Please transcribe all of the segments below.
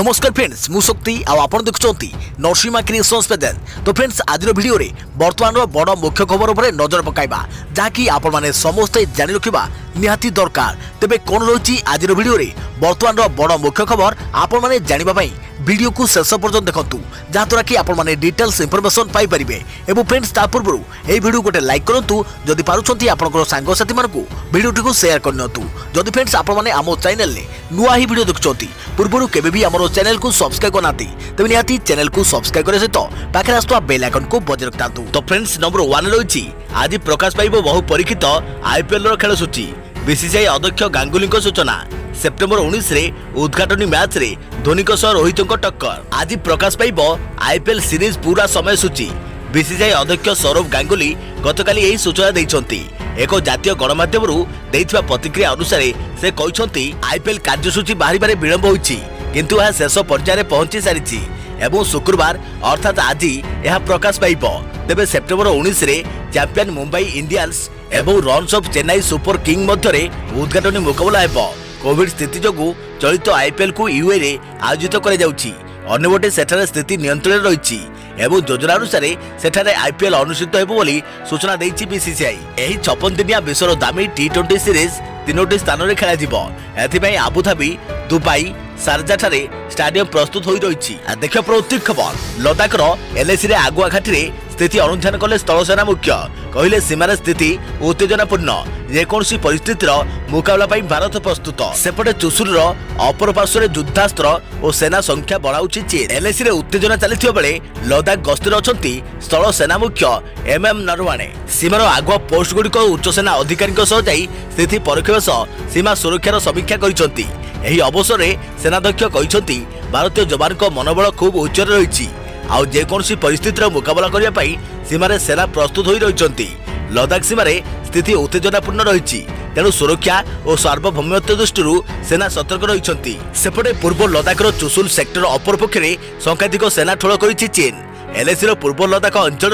नमस्कार फ्रेंड्स मु शक्ति आपण देखुंती नरसिंहा क्रिएशंस पेजेस। तो फ्रेंड्स आज वीडियो रे वर्तमान बड़ मुख्य खबर उपर नजर पकाइबा जहाँकि आपण माने समस्ते जानि रखिबा निहाती दरकार। तेबे कोन रही आज वीडियो रे वर्तमान बड़ मुख्य खबर आपण माने जानिबा पई वीडियो को शेष पर्यंत देखंतु जहाँद्वारा कि आपण माने डिटेल्स इंफॉर्मेशन पाई परिबे। एवं फ्रेंड्स ता पूर्व ए वीडियो गोटे लाइक करंतु जदि पारुछंती आपनकर सांग साथी मानकु वीडियो को शेयर करनतु। जदि फ्रेंड्स आपण माने हमो चैनल ले नुआ ही वीडियो देखुछंती पूर्व केबे भी हमरो चैनल को सब्सक्राइब करनाती तबे निहाती चैनल को सब्सक्राइब करे सहित पाखे आस्तुवा बेल आइकन को बजाय रखतांतु। तो फ्रेंड्स नंबर 1 रही आज प्रकाश पाइबो बहु परीक्षित आईपीएल रो खेल सूची। बीसीसीआई अध्यक्ष गांगुली सूचना सेप्टेम्बर 19 रे उद्घाटनी मैच रे धोनी को सह रोहित को टक्कर। आज प्रकाश पाइबो आईपीएल सीरीज पूरा समय सूची। बीसीसीआई अध्यक्ष सौरभ गांगुली गतकाली यही सूचना दैछंती। एक जातीय गणमाध्यम देइथिबा प्रतिक्रिया अनुसार से कहते आईपीएल कार्यसूची बाहर विलंब होइछि किंतु यह शेष पर्याय पहुंची सारी एवं शुक्रवार अर्थात आज यह प्रकाश पाइब। तेबे सेप्टेम्बर 19 रे चैंपियन मुंबई इंडियंस एवं runners up Chennai super king मध्य उद्घाटनी मुकाबला हेबो। कोविड स्थिति जोगु चलित आईपीएल को यूए रे आयोजित करा जाउछि। अन्यपटे सेठारे स्थिति नियंत्रण रही एवं योजना अनुसार सेठारे आईपीएल अनुष्ठित हेबो बोली सूचना देइछि बीसीसीआई। एही 56 दिनिया विश्वर दामी टी20 सीरीज 3टी स्थान रे खेला जिवो। एथिपई आबुधाबी दुबई शारजा ठारे स्टेडियम प्रस्तुत होई रहिछि। देखियो प्रत्येक खबर लद्दाख रो एलएसी रे आगुआ घाटी रे स्थिति अनुध्यान कले स्थल सेना मुख्य कहले सीमार स्थिति उत्तेजनापूर्ण जेकोसी परिस्थितिर मुकाबला पाई भारत प्रस्तुत। सेपटे चुशुल अपर पार्श्व युद्धास्त्र और सेना संख्या बढ़ाऊछि चीन। एलएसी रे उत्तेजना चलिथिबा बेले लद्दाख गस्तर अछंती स्थल सेना मुख्य एमएम नरवाणे। सीमार आगुआ पोस्ट गुड़िक उच्च सेना अधिकारी जाई स्थिति परीक्षा सह सीमा सुरक्षार समीक्षा करिसंती। एही अवसर रे सेनाध्यक्ष कहिसंती भारतीय जवान को मनोबल खूब उच्च रही आउ जेकोसी परिस्थितिर मुकाबला करिया पई सीमारे सेना प्रस्तुत होई रहिसंती। लद्दाख सीमारे स्थिति उत्तेजनापूर्ण रही तेणु सुरक्षा और सार्वभौमत्व दृष्टि सेना सतर्क रहिसंती। सेपटे पूर्व लद्दाखर चुशुल सेक्टर अपर पक्षरे संघातिक सेना ठोल करिछि चीन। एलएसी पूर्व लद्दाख अंचल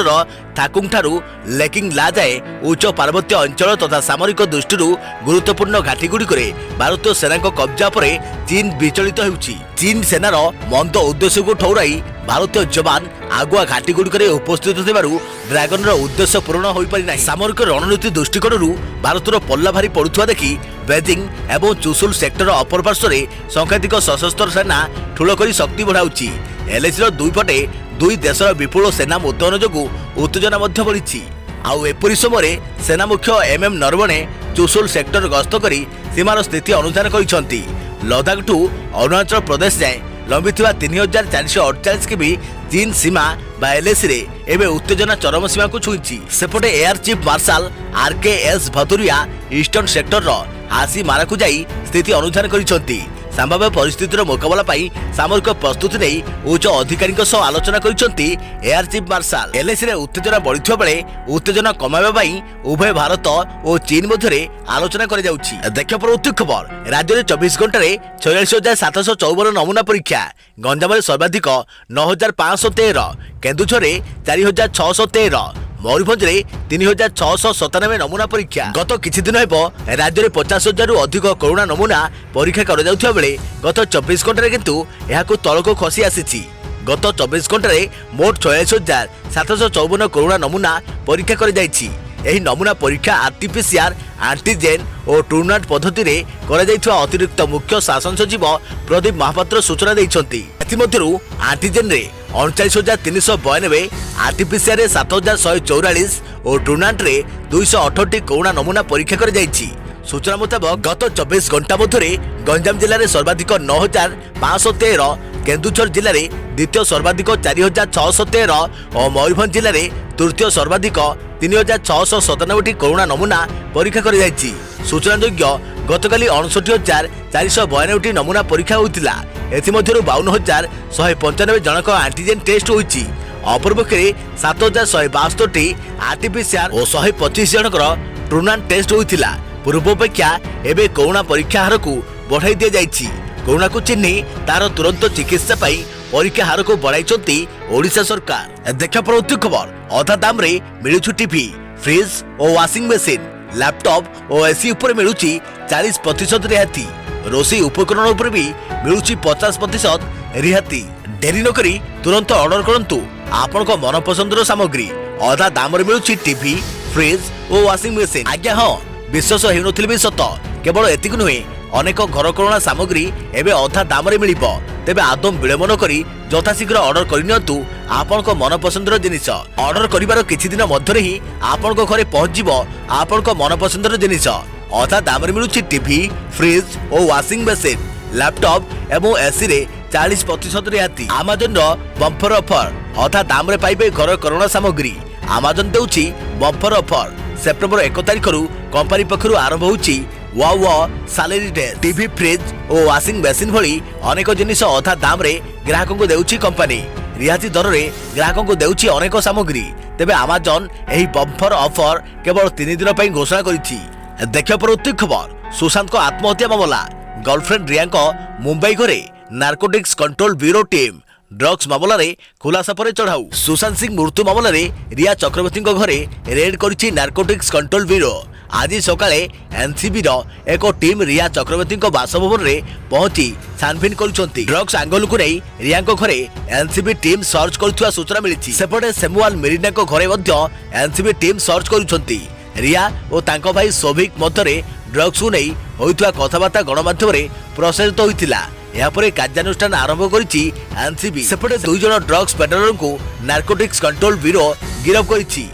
थाकुंग ठारू लेकिंग ला जाए उच्च पार्वत्य अंचल तथा सामरिक दृष्टि गुरुत्वपूर्ण घाटी गुड़िक भारतीय सेना कब्जा पर चीन विचलित होउछि। चीन सेनार मंद उद्देश्य को ठौराई भारतीय जवान आगुआ घाटी गुड़िक उपस्थित थिबारु ड्रैगन उद्देश्य पूर्ण हो पारि नाही। सामरिक रणनीति दृष्टिकोण भारतर पल्ला भारी पड़ुवा देखि बेजिंग एवं चुशुल सेक्टर अपर पार्श्व संघातिक सशस्त्र सेना ठूल कर शक्ति बढ़ाऊछि। एलएसी दुई पटे दुई देशर विपुल सेना मुतयन जोगु उत्तेजना बढ़ी। आउ एपरी समय सेना मुख्य एमएम नरवणे चुशुल सेक्टर गस्त करी सीमार स्थिति अनुधान करिसंती। लद्दाख ठू अरुणाचल प्रदेश जाए लंबिथिबा 3448 किमी चीन सीमा बा एलएसी रे एबे उत्तेजना चरम सीमा को छुईछि। सेपटे air chief marshal RKS Bhadauria eastern sector रो हासी मारा को जाई स्थिति अनुधान करिसंती। संभाव्य परिस्थितिर मुकाबला पाई सामरिक प्रस्तुति नहीं उच्च अधिकारी आलोचना करिसंती एयर चीफ मार्शल। एलएसी रे उत्तेजना बढ़िथिबा बेले उत्तेजना कमाइबा पाई उभय भारत और चीन मध्य आलोचना करा जाउछि। देखियो प्रत्येक खबर राज्य में 24 घंटा 46,754 नमूना परीक्षा। गंजाम में सर्वाधिक 9,513, केन्दुझर 4,613, मयूरभंज 3,697 नमूना परीक्षा। गत किछि दिन हेबो राज्य में 50,000 अधिक कोरोना नमूना परीक्षा करा जाउथिबा बेले गत 24 घंटा किंतु एहाको तळको खसी आसीछि। गत 24 घंटा मोट 46,754 कोरोना नमूना परीक्षा करा जाइछि। एही नमूना परीक्षा आरटीपीसीआर एंटीजेन और ट्रूनाट पद्धति रे करा जाइथिबा अतिरिक्त मुख्य शासन सचिव प्रदीप महापात्र सूचना दैछंती। एथिमध्यरु एंटीजेन रे 39,392, आरटीपीसीआर 7,144 और ट्रूनाट रे 268 कोरोना नमूना परीक्षा कर जाइछि। सूचना मुताबक गत 24 घंटा मध्य गंजाम जिले में सर्वाधिक 9,513, केन्दुझर जिले में द्वितीय सर्वाधिक 4,613 और मयूरभंज जिले में तृतीय सर्वाधिक 3,697 कोरोना नमूना परीक्षा कर जाइछि। सूचनायोग्य गतकाली 59,492 नमूना परीक्षा होइतिला। एथिमध्यरु 52,195 जनक एंटीजेन टेस्ट होइछि। अपरपक्षे 7,162 आरटीपीसीआर और 125 जनकर ट्रूनाट टेस्ट होइतिला। पूर्वापेक्षा एबे कोरोना परीक्षा हार को बढ़ाई दिया जाइछि। कोरोना को चिन्हि तार तुरंत चिकित्सा पाई परीक्षा हार को बढ़ाई ओडिशा सरकार। देखा प्रत्येक खबर अधा दाम रे मिलुछु टीवी, फ्रिज और वाशिंग मशीन, लैपटॉप और एसी ऊपर मिलुछि 40% रिहाती। रोषेई उपकरण उपर भी मिलुछि 50% रिहाती डेरी नकरी तुरंत ऑर्डर करंतु आपनको मनपसंदर सामग्री अधा दाम रे मिलुची टीवी फ्रिज और वाशिंग मशीन। आज्ञा हाँ विश्वास हेउनथिले भी सत केवल एतिक नुहे अनेक घरकरणा सामग्री एबे अधा दाम रे मिलिबो। तेबे आदम विलंब न करी यथाशीघ्र ऑर्डर करनियंतु आपनको मनपसंदर जिनिस। ऑर्डर करिवार किछि दिन मध्यरे ही आपनको घरे पहुंच जिवो आपनको मनपसंदर जिनिस। अधा दाम रे मिलुची टीवी फ्रिज और वाशिंग मशीन लैपटॉप एवं एसी रे 40% रिहाती। अमेजन रो बम्पर ऑफर अधा दाम रे पाइबे घरकरणा सामग्री। अमेजन देउची बम्पर ऑफर सेप्टेम्बर 1 तारिख रु कंपनी पखरु आरंभ होउची वाव सैलरी डे। टीवी फ्रिज और वाशिंग मशीन भली अनेक जिनिस अधा दाम रे ग्राहकों को देउची कंपनी। रिहाती दर रे ग्राहकों को देउची अनेक सामग्री। तेबे अमेजन एही बम्पर ऑफर केवल 3 दिन पई घोषणा करिछि। देखियो परवर्ती खबर सुशांत को आत्महत्या मामला। गर्लफ्रेंड रिया को मुंबई घरे narcotics control bureau team drugs मामला रे खुलासा पर चढ़ाऊ। सुशांत सिंह मृत्यु मामला रे रिया चक्रवर्ती घरे रेड करिछि नार्कोटिक्स कंट्रोल ब्यूरो। आज सकाळे एनसीबी रो एक टीम रिया चक्रवर्ती बासभवन रे पहुंची छानबीन करुछंती। ड्रग्स एंगल को नहीं रिया घरे एनसीबी टीम सर्च करुवा सूचना मिली। सेपटे सेमुआल मेरिना घरे मध्य एनसीबी टीम सर्च करुछंती। रिया और तांको भाई सोभिक मध्यरे ड्रग्स को नहीं होइतवा कथबार्ता गणमाध्यम रे प्रसारित होइतिला। यापरे कार्यानुष्ठान आरंभ करिछि एनसीबी। सेपटे 2 जण ड्रग्स पेडलर को नार्कोटिक्स कंट्रोल ब्यूरो गिरफ करिछि।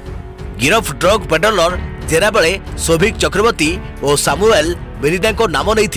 गिरफ ड्रग पेडलर जेरा बेले सोभिक चक्रवर्ती और सामुएल मेरिना को नाम नहीं।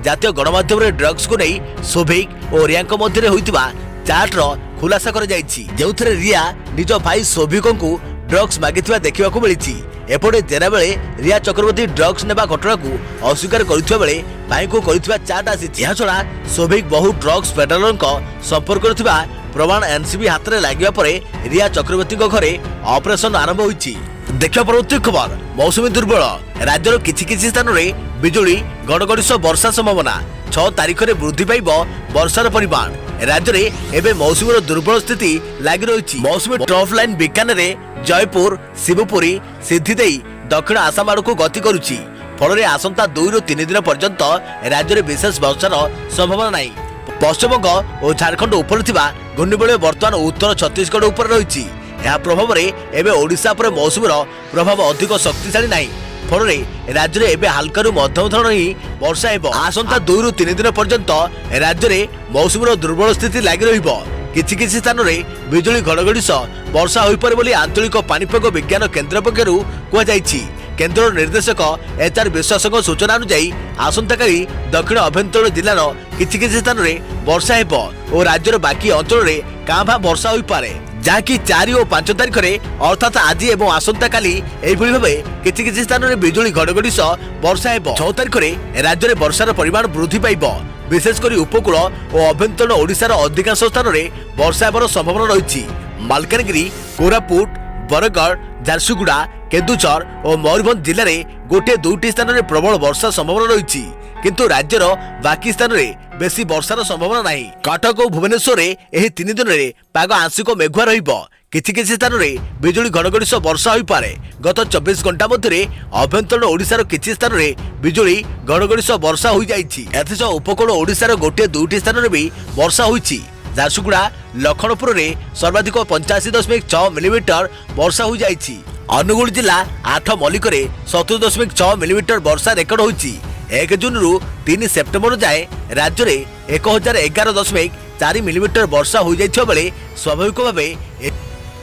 जातीय गणमाध्यम रे ड्रग्स को नहीं सोभिक और रिया मध्य होइतवा चार्ट रो खुलासा कर जाइछि। जेउथरे रिया निज भाई सोभिक को ड्रग्स मागिथिवा देखिबा को मिलिछि। एपटे जेरा बेले रिया चक्रवर्ती ड्रग्स नेबा घटना को अस्वीकार करिथिबा बेले भाई को करिथिबा चार्ट आसीछि। या छडा सोभिक बहु ड्रग्स पेडलर को संपर्क करथिबा प्रमाण एनसीबी हाथ रे लागिबा परे रिया चक्रवर्ती घरे ऑपरेशन आरंभ होइछि। देखियो परवर्ती खबर मौसुमी दुर्बल। राज्यर किछि स्थान रे बिजुली घड़घड़ी सह वर्षा संभावना। 6 तारिख रे वृद्धि पाइब वर्षार परिमाण। राज्य में एवं मौसुमी दुर्बल स्थिति लगी रही। मौसुमी ट्रफ लाइन बीकानेर जयपुर शिवपुरी सिद्धि दे दक्षिण आसाम आड़ को गति करुच्ची। फल आसंता 2 ରୁ 3 दिन पर्यंत राज्य में विशेष वर्षार संभावना नहीं। पश्चिमबंग और झारखंड उपर घूर्णिबलय वर्तमान उत्तर छत्तीसगढ़ उपर रही। यह प्रभाव में एवं ओडिशा पर मौसुमीर प्रभाव अधिक शक्तिशाली नहीं। फल राज्य में एवं हल्का मध्यम धरण ही वर्षा हेब। आसंता 2 ରୁ 3 दिन पर्यंत राज्य में मौसुमीर दुर्बल स्थिति लगी रहिबो। किछि स्थान में बिजुली घड़घड़ी सह वर्षा हो पारे बोली आंचलिक पाणीपाग विज्ञान केन्द्र पक्षरु कुहाଯାଇଛି। केन्द्र निर्देशक एचआर विश्वासक सूचना अनुसार आसंताकाली दक्षिण अभ्यंतर जिलार किछि स्थान में वर्षा हेब और राज्यर बाकी अंचल में कां भां वर्षा हो पारे। जहाँकि 4 और 5 तारिख में अर्थात आज एवं आसंता काली एभली भावे किछि स्थान में बिजुली घड़घड़ी सह वर्षा हेब। 6 तारिख में राज्य में वर्षार परिमाण वृद्धि पाइब। विशेषकर उपकूल और अभ्यंतर ओडिशार अधिकांश स्थान में वर्षा हेबार संभावना रही। मालकानगिरी कोरापुट बरगढ़ झारसुगुड़ा केन्दुझर और मयूरभंज जिले में 1-2 स्थान में प्रबल वर्षा संभावना रही। किंतु राज्यर बाकी स्थान में बेसी वर्षार संभावना नहीं। कटक और भुवनेश्वर में 3 दिन में पाग आंशिक मेघुआ रहिबो। किछि स्थान में बिजुली घड़घड़ी सह वर्षा हो पारे। गत 24 घंटा मध्य अभ्यंतर ओडिशार किछि स्थान में बिजुली घड़घड़ी सह वर्षा हो जाइछि। एथस उपकूल ओडिशार 1-2 स्थान में भी वर्षा होइछि। झारसुगुड़ा लखनपुर में सर्वाधिक 85.6 मिलीमीटर वर्षा हो जाइछि। अनुगुल जिला 8 मल्लिक 70.6 मिलीमीटर वर्षा रेकर्ड होइछि। 1 जून रु 3 सेप्टेम्बर जाए राज्य में 1011.4 मिलीमीटर वर्षा हो जाइथिबा बेले स्वाभाविक भावे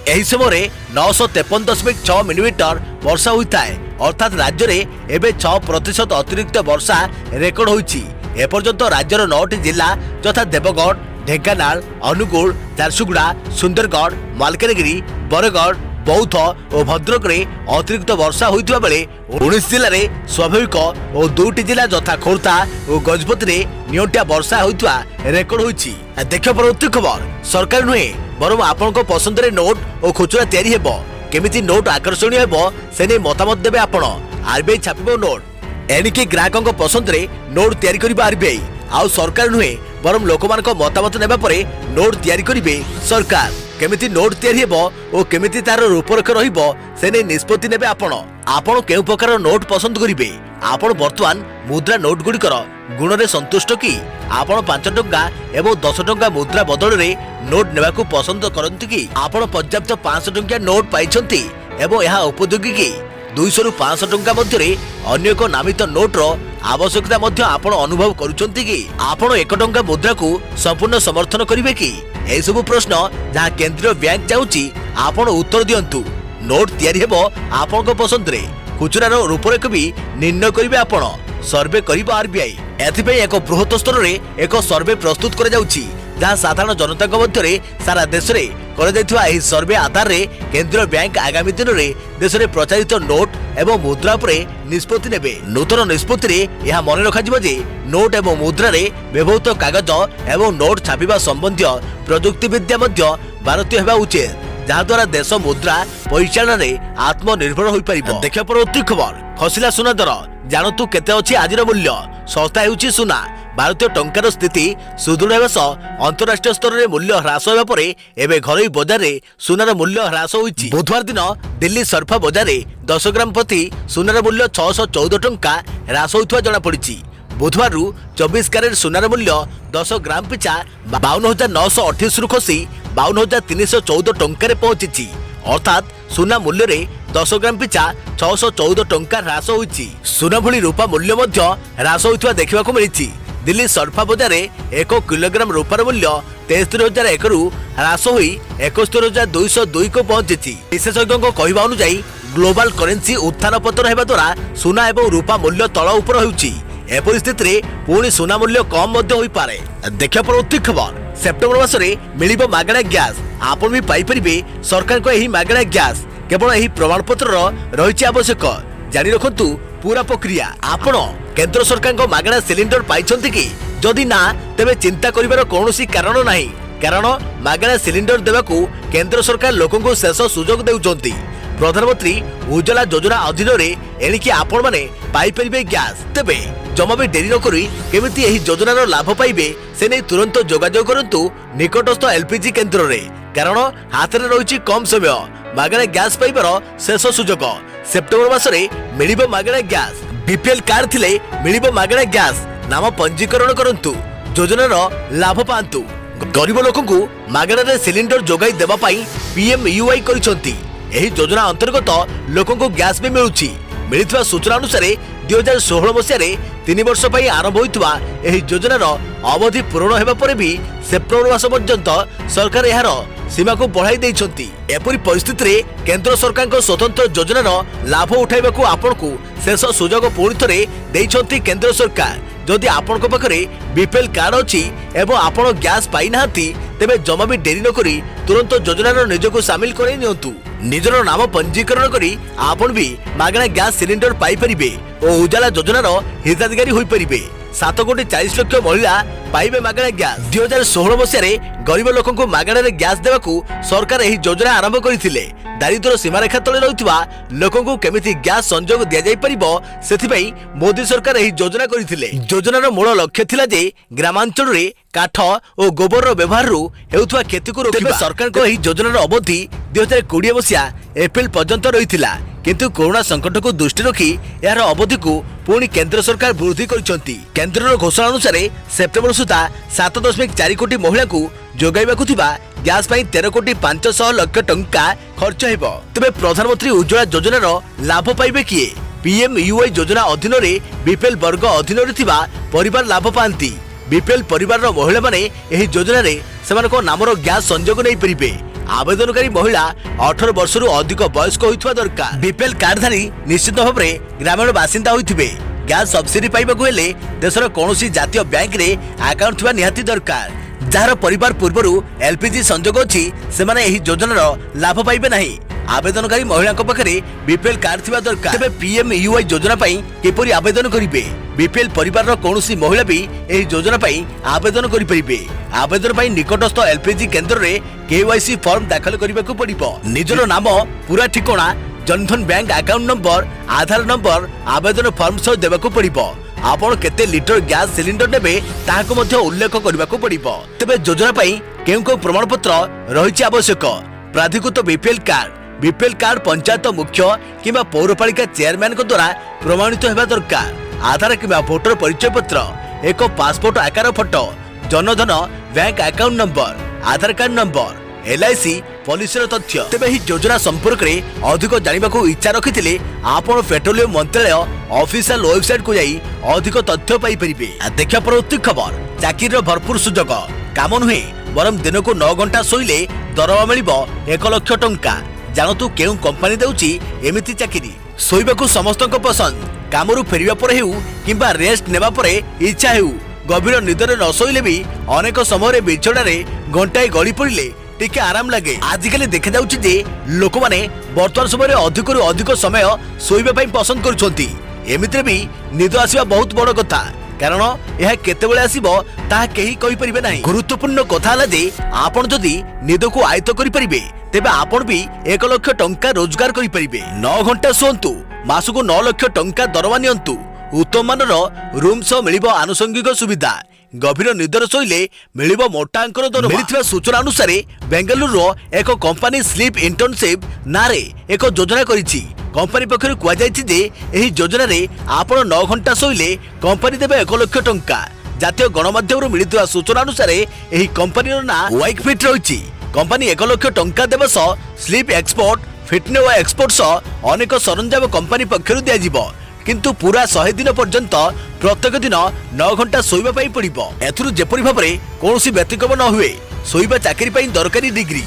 एही समय 953.6 मिलीमीटर वर्षा होता है। अर्थात राज्य में एवं 6% अतिरिक्त वर्षा रेकर्ड होइछि। एपर्यंत राज्यर 9टी जिला तथा देवगढ़ ढेंकानाल अनुगुल झारसुगुड़ा सुंदरगढ़ मालकानगिरी बरगढ़ बौद्ध और भद्रक रे अतिरिक्त वर्षा होइतिबा बेले 19 जिले में स्वाभाविक और 2टी जिला यथा खोर्धा और गजपति रे नियंटिया वर्षा होइतिबा रेकर्ड होइछि। देखियो परवर्ती खबर सरकार नुहे बरम आपनको पसंद रे नोट और खुचरा तैयारी हेबो। केमिति नोट आकर्षणीय हेबो से नै मतामत देबे आपण। आरबीआई छापिबो नोट एनिके ग्राहकଙ୍କ पसंद रे नोट तैयारी करिबा आरबीआई। आउ सरकार नुहे बरम लोकमानक मतामत नेबा परे नोट तैयारी करिबे सरकार। केमिति नोट तैयारी हेबो और केमिति तार रूपरेख रहिबो से नै निष्पत्ति नेबे आपण। आपण केउ प्रकार नोट पसंद करिबे आपण वर्तमान मुद्रा नोट गुड़िकर गुण में संतुष्ट कि आपण 5 टंका एवं 10 टंका मुद्रा बदल में नोट नेबा को पसंद करती कि आपण पर्याप्त 500 टंकिया नोट पाइछंती एवं यह उपयोगी कि 200 रु 500 टंका मध्य अन्य एक नामित नोट्र आवश्यकता मध्य आपण अनुभव करुछंती कि आपण 1 टंका मुद्रा को संपूर्ण समर्थन करिवे कि ए सब प्रश्न जहाँ केंद्रीय बैंक चाहूची आपण उत्तर दियंतु। नोट तैयारी हेबो आपनको पसंद रे खुचुरार रूपरेख भी निर्णय करिवे आपण सर्वे करिबो आरबीआई। एथिपई एक बृहत स्तर रे एक सर्वे प्रस्तुत करा जाउची जहाँ साधारण जनता मध्य सारा देश में कर सर्वे आधार रे केंद्रीय बैंक आगामी दिन में देश में प्रचारित नोट एवं मुद्रा पर निष्पत्ति नेबे। नूतन निष्पत्ति रे यह मन रखाजिबो जे नोट एवं मुद्रा रे व्यवहृत कागज एवं नोट छापिबा संबंधी प्रजुक्ति विद्या मध्य भारतीय हेबा उचित जहाँ द्वारा देश मुद्रा परिचालन में आत्मनिर्भर हो पारिबो। देखिया परवर्ती खबर खसिला सुना दर जानतु केते अछि आजिर मूल्य सस्ता हेउछि सुना। भारतीय टंकार स्थिति सुदृढ़ हेबा सह अंतरराष्ट्रीय स्तर में मूल्य ह्रास होबा परे एबे घरोई बाजार रे सुनार मूल्य ह्रास होइछि। बुधवार दिन दिल्ली सरफा बाजार रे 10 ग्राम प्रति सुनार मूल्य 614 टंका ह्रास होइथवा जणा पड़िछि। बुधवार 24 कैरेट सुनार मूल्य 10 ग्राम पिछा 52,938 रु खसी 52,314 टंका पहुंची अर्थात सुना मूल्य रे 10 ग्राम पिछा 614 टंका ह्रास होइछि। सुना भली रूपा मूल्य मध्य ह्रास होइथवा देखिबाकू मिलिछि। दिल्ली सरफा बाजार रे 1 किलोग्राम रूपार मूल्य 73,001 रु ह्रास होई 71,202 को पहुंची। विशेषज्ञों कहवा अनुसार ग्लोबल करेन्सी उत्थान पतन हेबा द्वारा सुना एवं रूपा मूल्य तल उपर होउछि। ए परिस्थिति रे पुणी सुना मूल्य कम मध्य होई पारे। देखिया परवर्ती खबर सेप्टेम्बर मास रे मिलिबो मागणा गैस आपण भी पाई परिबे सरकार को एही मागणा गैस केवल एही प्रमाण पत्र रहिछि आवश्यक जानि रखंतु पूरा प्रक्रिया। आपण केंद्र सरकार को मागणा सिलिंडर पाइछंती कि जदि ना तेबे चिंता करिवार कोनोसी कारण नाही कारण मागणा सिलिंडर देबाकू केंद्र सरकार लोकन को शेष सुजोग देउचंती। प्रधानमंत्री उज्ज्वला योजना अधीन रे एणिकी आपण माने पाई परिबे गैस तेबे जमा भी डेरी न करी केमिति एही योजनार लाभ पाइबे से नहीं तुरंत जोगाजोग करंतु निकटस्थ एलपीजी केंद्र रे कारण हाथ में रही कम समय मागणा गैस पाइबार शेष सुजोग। सेप्टेम्बर मास रे मिलिबो मागणा गैस बीपीएल कार्ड थिले मिलिबो मागणा गैस नाम पंजीकरण करंतु योजनार लाभ पांतु। गरीब लोकंकु मागणा रे सिलिंडर जोगाई देबा पई पीएमयूआई करिसंती। एही योजना अंतर्गत लोकंकु गैस भी मिलुछि। मिलिଥିବା सूचना अनुसार 2016 मसीह 3 वर्ष पर आरंभ होइतवा एही योजनार अवधि पूर्ण हेबा परे भी सेप्टेम्बर मास पर्यंत सरकार यार सीमा को बढ़ाई दैछंती। एपरि परिस्थिति रे केंद्र सरकार को स्वतंत्र योजनार लाभ उठाइबा को आपन को शेष सुजोग पुणी थरे दैछंती केंद्र सरकार। जदि आपन को पाखरे बीपीएल कार्ड अछि एवं आपन गैस पाई नाहंती तेबे जमा भी डेरी न करी तुरंत योजनार निजको शामिल करै नियंतु। निजर नाम पंजीकरण करी आपन भी मागणा गैस सिलिंडर पाई परिबे और उजाला योजनार हिताधिकारी होई परिबे। 7,40,00,000 महिला पाइबे मागणा गैस। 2016 मसीह गरीब लोकन को मागणा रे गैस देबाकू सरकार एही योजना आरंभ करिथिले। दारिद्र्य सीमारेखा तले रहितवा लोकन को केमिति गैस संजोग दिया जाई परिबो सेथिपई मोदी सरकार एही योजना करिथिले। योजनार मूल लक्ष्य थिला जे ग्रामांचल रे काठ और गोबर रो व्यवहार रु हेउथवा खेती को रोकिबा। सरकार को एही योजनार अवधि 2020 मसीहा एप्रिल पर्यंत रहिथिला किंतु कोरोना संकट को दृष्टि रखी यार अवधि को पुणी केंद्र सरकार वृद्धि करिसंती। केंद्रर घोषणा अनुसार सेप्टेम्बर सुधा 7.4 कोटी महिला को जोगाइबाकू थिबा गैस पई 13,500,00,000 टंका खर्च हेबो। तबे प्रधानमंत्री उज्ज्वला योजनार लाभ पाइबे किए? पीएमयूआई योजना अधीन रे बीपीएल वर्ग अधीन रे थिबा परिवार लाभ पांती। बीपीएल परिवार रो महिला माने एही योजना रे सेमानको नामरो गैस संजोग नै परिबे। आवेदनकारी महिला 18 वर्ष रु अधिक वयस्क होइथवा दरकार। बीपीएल कार्डधारी निश्चित भाव में ग्रामीण बासिंदा होइथिबे। गैस सब्सिडी पाइबाकू हेले देशर कोनोसी जातीय बैंक रे अकाउंट थिबा निहाती दरकार। जार परिवार पूर्वरु एलपीजी संजोग अछि सेमाने एही योजनार लाभ पाइबे नाही। आवेदनकारी महिला पाखरे बीपीएल कार्ड थिबा दरकार। तबे पीएमयूआई योजना पई किपरि आवेदन करिवे? बीपीएल परिवार कोनोसी महिला भी एही योजना पई आवेदन करि परिबे। आवेदन पई निकटस्थ एलपीजी केंद्र रे केवाईसी फॉर्म दाखल करिबाकू पड़िबो। निजर नाम पूरा ठिकाना जनधन बैंक अकाउंट नंबर आधार नंबर आवेदन फॉर्म सह देबाकू पड़िबो। आपण केते लीटर गैस सिलिंडर नेबे ताहाको मध्ये उल्लेख करिबाकू पड़िबो। तबे योजना पई केउ को प्रमाण पत्र रहिछि आवश्यक? प्राधिकृत BPL card BPL card panchayat मुख्य किंबा पौरपालिका चेयरमैन द्वारा प्रमाणित होगा दरकार। आधार किंबा भोटर परिचय पत्र, एक पासपोर्ट आकार photo, Jan Dhan bank account number, Aadhaar card number, LIC policy तथ्य। तेबे ही योजना संपर्क में अधिक जानवा इच्छा रखिथिले आपण पेट्रोलियम मंत्रालय ऑफिशियल वेबसाइट को जाई अधिक तथ्य पाई परिबे। देखिया परवर्ती खबर, चाकरी भरपूर सुजोग, काम नुहे बरम दिन को 9 घंटा शोइले दरमा मिलिबो 1 लाख टंका। जानतु केउ कंपनी देउची एमिति चाकरी। शोइबाकू समस्तक पसंद, कामरू फेरिबा पर हेउ किंबा रेस्ट नेबा पर इच्छा हेउ, गभीर निदरे न शोइले भी अनेक समय बिछड़ारे घंटाए गड़ी पड़िले टिके आराम लगे। आजिकली देखा जाउछि जे लोक माने वर्तमान समय अधिक अधिक समय शोइबा पई पसंद करूछंती। एमितिरे भी निद आसीबा बहुत बड़ कथा, कारण यह केतेबेले आसीबो ताहा केही कहि परिबे नाही। गुरुत्वपूर्ण कथा हला जे आपण जदि निद को आयत्त करि परिबे तेबे आपण भी 1 लाख टंका रोजगार करि परिबे। 9 घंटा सोंतु, मासको 9 लाख टंका दरवा नियंतु, उत्तम मानर रूम सह मिलिबो आनुषंगिक सुविधा, गभीर निदर शोइले मिलिबो मोटा अंकर दरवा। मिलिथिबा सूचना अनुसार बेंगलुरु एक कंपनी स्लीप इंटर्नशिप नारे एक योजना करिछि। कंपनी पक्षरु कुआ जायछि जे एही योजना रे आपण 9 घंटा शोइले कंपनी देबे 1 लाख टंका। जातीय गणमाध्यमरु मिलिथिबा सूचना अनुसार एही कंपनीर ना वाइक फिट रहिछि। कंपनी 1 लाख टंका देबा सह स्लीप एक्सपर्ट, फिटनेस एक्सपर्ट सह अनेक सरंजाम कंपनी पक्षरु दिया जिवो, किंतु पूरा 100 दिन पर्यंत प्रत्येक दिन 9 घंटा शोइबा पई पड़िबो। एथुरु जेपरि भाबरे कोनोसी व्यतिक्रम न हुए शोइबा चाकरी पई दरकारी डिग्री।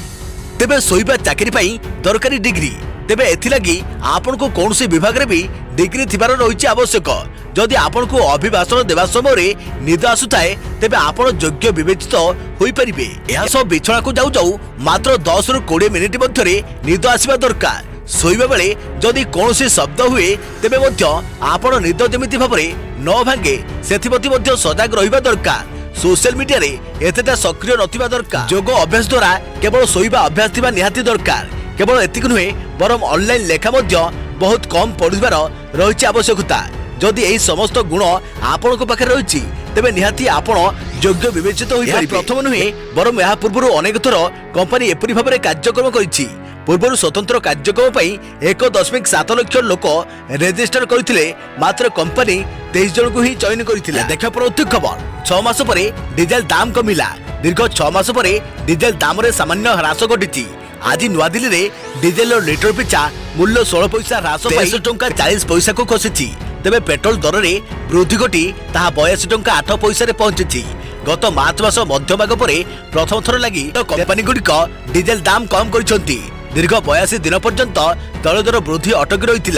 तेबे शोइबा चाकरी पई दरकारी डिग्री, तेबे एथिलागी आपन को कोनोसी विभाग रे भी डिग्री थिबार रहिछि आवश्यक। जदि आपन को अभिभाषण देबा समय रे निद आसुताए तेबे आपन योग्य विवेचित होई परिबे। एहा सब बिछणा को जाऊ जाऊ मात्र 10 रु 20 मिनिट मध्यरे निद आसीबा दरकार। शोइबा बेले जदि कोनोसी शब्द हुए तेबे मध्य आपण निद जेमिति भाबरे न भांगे सेथिप्रति मध्य सजग रहिबा दरकार। सोशल मीडिया रे एतेटा सक्रिय नथिबा दरकार। योग अभ्यास द्वारा केवल शोइबा अभ्यास थिबा निहाती दरकार। केवल एतिक नुहे बरम ऑनलाइन लेखा मध्य बहुत कम पढिबार रहिछि आवश्यकता। जदि एही समस्त गुण आपण को पाखे रहिछि तेबे निहाती आपण योग्य विवेचित होई परिबे। प्रथम नुहे बरम यहा पूर्वरु अनेक थर कंपनी एपरि भाबरे कार्यक्रम करिछि। पूर्व स्वतंत्र कार्यक्रम पर 1.7 लाख लोक रेजिस्टर करथिले, मात्र कंपनी 23 जन को ही चयन करथिले। देखा परवर्ती खबर, 6 मास परे डीजेल दाम कमिला। दीर्घ 6 मास परे डीजेल दाम रे सामान्य ह्रास घटिछि। आज नुआ दिल्ली रे डीजेल लीटर पिछा मूल्य 16 पैसा ह्रास पाई 23 टंका 40 पैसा को खसिछि। तेबे पेट्रोल दर रे वृद्धि घटी ताहा 82 टंका 8 पैसा रे पहुंचिछि। गत मार्च मास मध्यभाग परे प्रथम थर लागि कंपनी गुडिक डीजेल दाम कम करिसंती। दीर्घ 82 दिन पर्यंत तैल दर वृद्धि अटकी रही।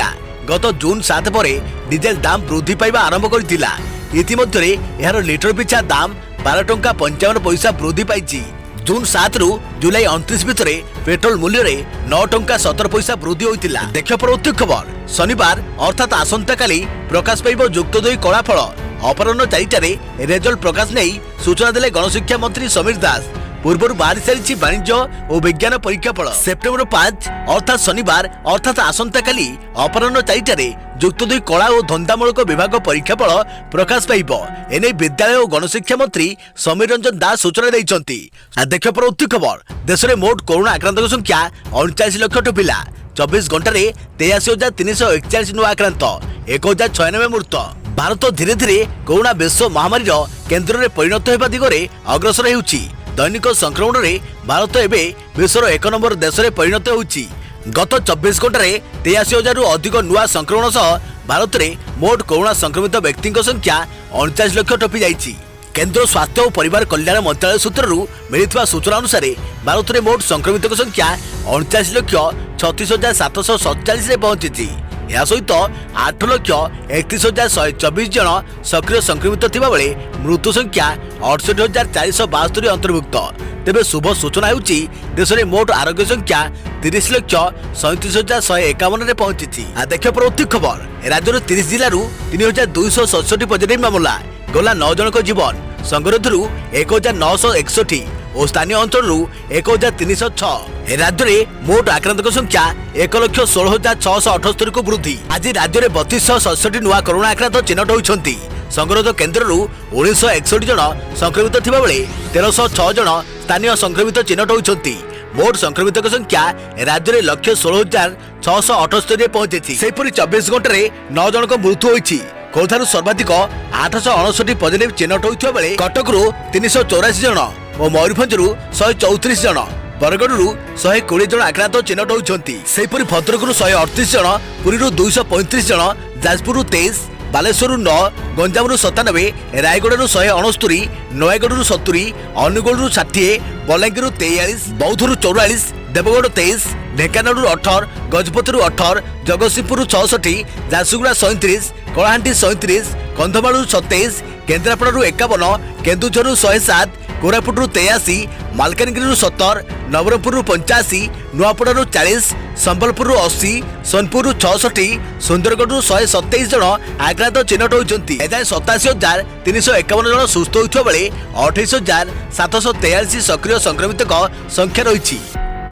गत जून 7 पर डीजेल दाम वृद्धि पाइबा आरंभ करथिला। इतिमध्ये यार लीटर पिछा दाम 12 टंका 55 पैसा वृद्धि पाइछि। जून 7 रु जुलाई 29 भितर पेट्रोल मूल्य रे 9 टंका 70 पैसा वृद्धि होइतिला। देखियो परवर्ती खबर, शनिवार अर्थात आसंता काली प्रकाश पाइबो युक्त 2 कलाफल। अपराह्न 4टारे रिजल्ट प्रकाश नहीं सूचना देले गणशिक्षा मंत्री समीर दास। पूर्व बाहरी सारी वाणिज्य और विज्ञान परीक्षा फल। सेप्टेम्बर 5 अर्थात शनिवार अर्थात आसंता काली अपराह्न 4टारे युक्त 2 कला और धंदामूलक विभाग परीक्षा फल प्रकाश पाइब। एने विद्यालय और गणशिक्षा मंत्री समीर रंजन दास सूचना देइछंती। देखियो परवर्ती खबर, देश में मोट कोरोना आक्रांतक संख्या 39 लाख टपिला। 24 घंटे 83,341 नुआ आक्रांत, 1,096 मृत। भारत धीरे धीरे कोरोना विश्व महामारी केन्द्र में परिणत होगा दिगरे अग्रसर होउछि। दैनिक संक्रमण रे भारत एबे विश्वर 1 नंबर देश में परिणत होउछि। गत 24 घंटे 83,000 अधिक नुआ संक्रमण सह भारत में मोट कोरोना संक्रमित व्यक्ति संख्या 39 लाख टपी जाइछि। केंद्र स्वास्थ्य और परिवार कल्याण मंत्रालय सूत्रରୁ मिलिଥିବା सूचना अनुसार भारत में मोट संक्रमित संख्या 39,36,747 रे पहुंची। यह सहित 8,31,124 जन सक्रिय संक्रमित थिबा बेले मृत्यु संख्या 68,472 अंतर्भुक्त। तेबे शुभ सूचना होउछि देश में मोट आरोग्य संख्या 30,37,151 रे पहुंची। देखियो परवर्ती खबर, राज्य 30 जिल्लारू 3,267 पॉजिटिव मामला गला 9 जनक जीवन संगरोधरू 1,961 और स्थानीय अंचल 1,306। राज्य में मोट आक्रांतक संख्या 1,16,678 को वृद्धि। आज राज्य में 3,267 नुआ कोरोना आक्रांत चिन्हट होती। संगरोध केन्द्र 1,961 जन संक्रमित थिबा बेले 1,306 जन स्थानीय संक्रमित चिन्हट होती। मोट संक्रमित संख्या राज्य में 1,16,678 पहुंची। सेपरी 24 घंटे 9 जन मृत्यु होती। खोर्धारू सर्वाधिक 869 पॉजिटिव चिन्हट होता बेले कटकू 384 जन और मयूरभंजरू 134 जन, बरगढ़ 120 जन आक्रांत चिन्हट होती। सेपरी भद्रकरू 138 जन, पुरी 235 जन, जाजपुर 23, बालेश्वर 9, गंजाम 97, रायगढ़ 169, नयगढ़ 70, अनुगोल 60, बलांगीर 43, बौद्ध 44, देवगढ़ 23, ढेंकानाल 18, गजपति 18, जगतसिंहपुर 66, झारसुगुड़ा 37, कलाहांडी 37, कंधमाल 27, केन्द्रापड़ा 51, केन्दुझर 107, कोरापुट 83, मालकानगिरी 70, नवरंगपुर 85, नुआपड़ा 40, संबलपुर 80, सोनपुर 66, सुंदरगढ़ 127 जन आक्रांत चिन्हट होती। एजाए 87,351 जन सुस्थ होता बेले 28,743 सक्रिय संक्रमित संख्या रही।